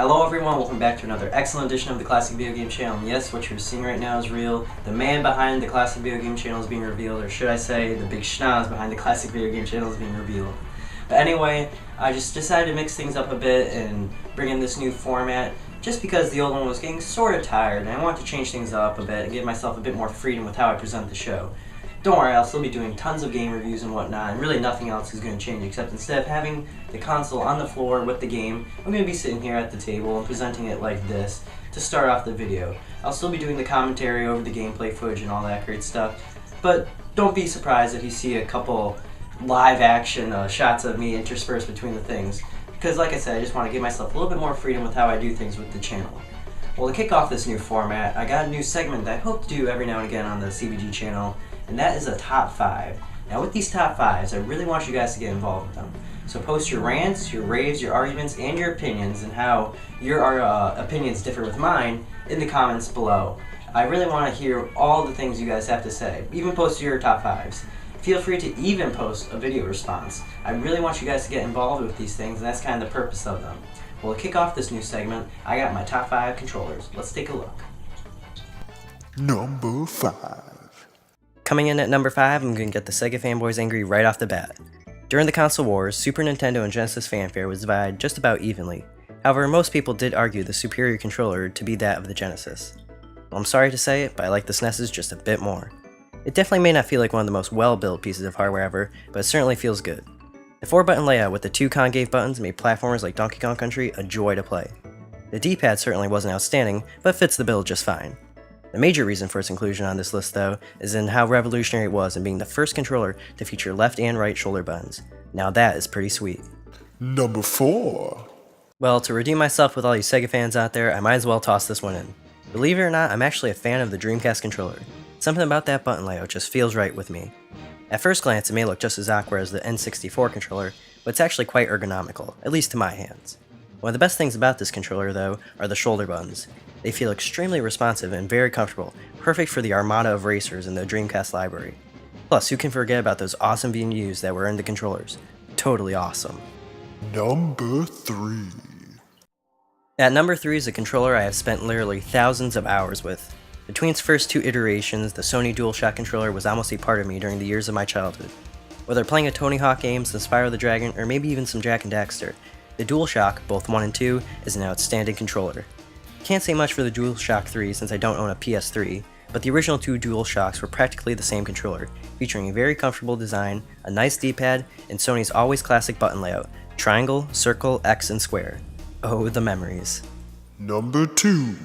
Hello everyone, welcome back to another excellent edition of the Classic Video Game Channel. And yes, what you're seeing right now is real. The man behind the Classic Video Game Channel is being revealed, or should I say, the big schnoz behind the Classic Video Game Channel is being revealed. But anyway, I just decided to mix things up a bit and bring in this new format, just because the old one was getting sort of tired, and I want to change things up a bit and give myself a bit more freedom with how I present the show. Don't worry, I'll still be doing tons of game reviews and whatnot, and really nothing else is going to change, except instead of having the console on the floor with the game, I'm going to be sitting here at the table and presenting it like this to start off the video. I'll still be doing the commentary over the gameplay footage and all that great stuff, but don't be surprised if you see a couple live action shots of me interspersed between the things, because like I said, I just want to give myself a little bit more freedom with how I do things with the channel. Well, to kick off this new format, I got a new segment that I hope to do every now and again on the CVG channel, and that is a top 5. Now with these top 5s, I really want you guys to get involved with them. So post your rants, your raves, your arguments, and your opinions, and how your opinions differ with mine in the comments below. I really want to hear all the things you guys have to say. Even post your top 5s. Feel free to even post a video response. I really want you guys to get involved with these things, and that's kind of the purpose of them. Well, to kick off this new segment, I got my top 5 controllers. Let's take a look. Number 5. Coming in at number 5, I'm going to get the Sega fanboys angry right off the bat. During the console wars, Super Nintendo and Genesis fanfare was divided just about evenly. However, most people did argue the superior controller to be that of the Genesis. Well, I'm sorry to say it, but I like the SNES's just a bit more. It definitely may not feel like one of the most well-built pieces of hardware ever, but it certainly feels good. The 4-button layout with the 2 concave buttons made platformers like Donkey Kong Country a joy to play. The D-pad certainly wasn't outstanding, but fits the bill just fine. The major reason for its inclusion on this list, though, is in how revolutionary it was in being the first controller to feature left and right shoulder buttons. Now that is pretty sweet. Number 4. Well, to redeem myself with all you Sega fans out there, I might as well toss this one in. Believe it or not, I'm actually a fan of the Dreamcast controller. Something about that button layout just feels right with me. At first glance, it may look just as awkward as the N64 controller, but it's actually quite ergonomical, at least to my hands. One of the best things about this controller, though, are the shoulder buttons. They feel extremely responsive and very comfortable, perfect for the armada of racers in the Dreamcast library. Plus, who can forget about those awesome menus that were in the controllers? Totally awesome. Number 3. At number 3 is a controller I have spent literally thousands of hours with. Between its first 2 iterations, the Sony DualShock controller was almost a part of me during the years of my childhood. Whether playing a Tony Hawk game, some Spyro the Dragon, or maybe even some Jak and Daxter, the DualShock, both 1 and 2, is an outstanding controller. Can't say much for the DualShock 3 since I don't own a PS3, but the original 2 DualShocks were practically the same controller, featuring a very comfortable design, a nice D-pad, and Sony's always classic button layout: triangle, circle, X, and square. Oh, the memories. Number 2.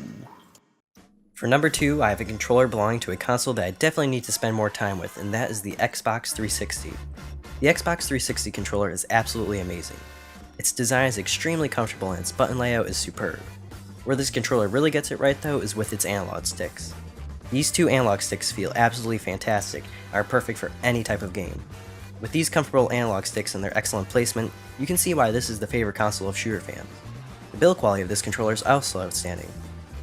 For number 2, I have a controller belonging to a console that I definitely need to spend more time with, and that is the Xbox 360. The Xbox 360 controller is absolutely amazing. Its design is extremely comfortable and its button layout is superb. Where this controller really gets it right, though, is with its analog sticks. These 2 analog sticks feel absolutely fantastic and are perfect for any type of game. With these comfortable analog sticks and their excellent placement, you can see why this is the favorite console of shooter fans. The build quality of this controller is also outstanding.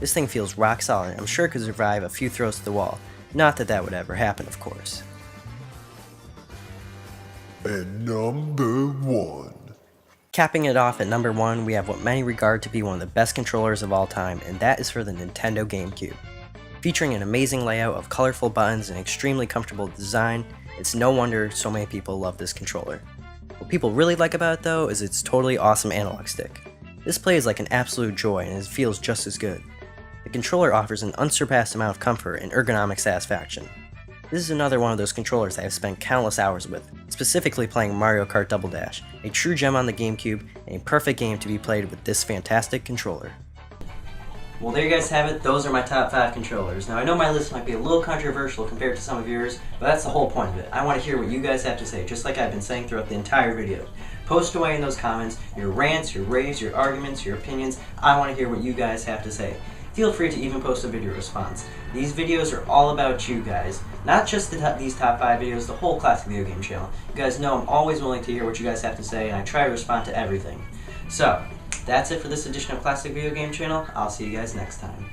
This thing feels rock solid and I'm sure it could survive a few throws to the wall. Not that that would ever happen, of course. And number 1. Capping it off at number 1, we have what many regard to be one of the best controllers of all time, and that is for the Nintendo GameCube. Featuring an amazing layout of colorful buttons and extremely comfortable design, it's no wonder so many people love this controller. What people really like about it, though, is its totally awesome analog stick. This plays like an absolute joy and it feels just as good. The controller offers an unsurpassed amount of comfort and ergonomic satisfaction. This is another one of those controllers that I've spent countless hours with, specifically playing Mario Kart Double Dash, a true gem on the GameCube, and a perfect game to be played with this fantastic controller. Well, there you guys have it. Those are my top 5 controllers. Now, I know my list might be a little controversial compared to some of yours, but that's the whole point of it. I want to hear what you guys have to say, just like I've been saying throughout the entire video. Post away in those comments your rants, your raves, your arguments, your opinions. I want to hear what you guys have to say. Feel free to even post a video response. These videos are all about you guys. Not just these top 5 videos, the whole Classic Video Game Channel. You guys know I'm always willing to hear what you guys have to say, and I try to respond to everything. So, that's it for this edition of Classic Video Game Channel. I'll see you guys next time.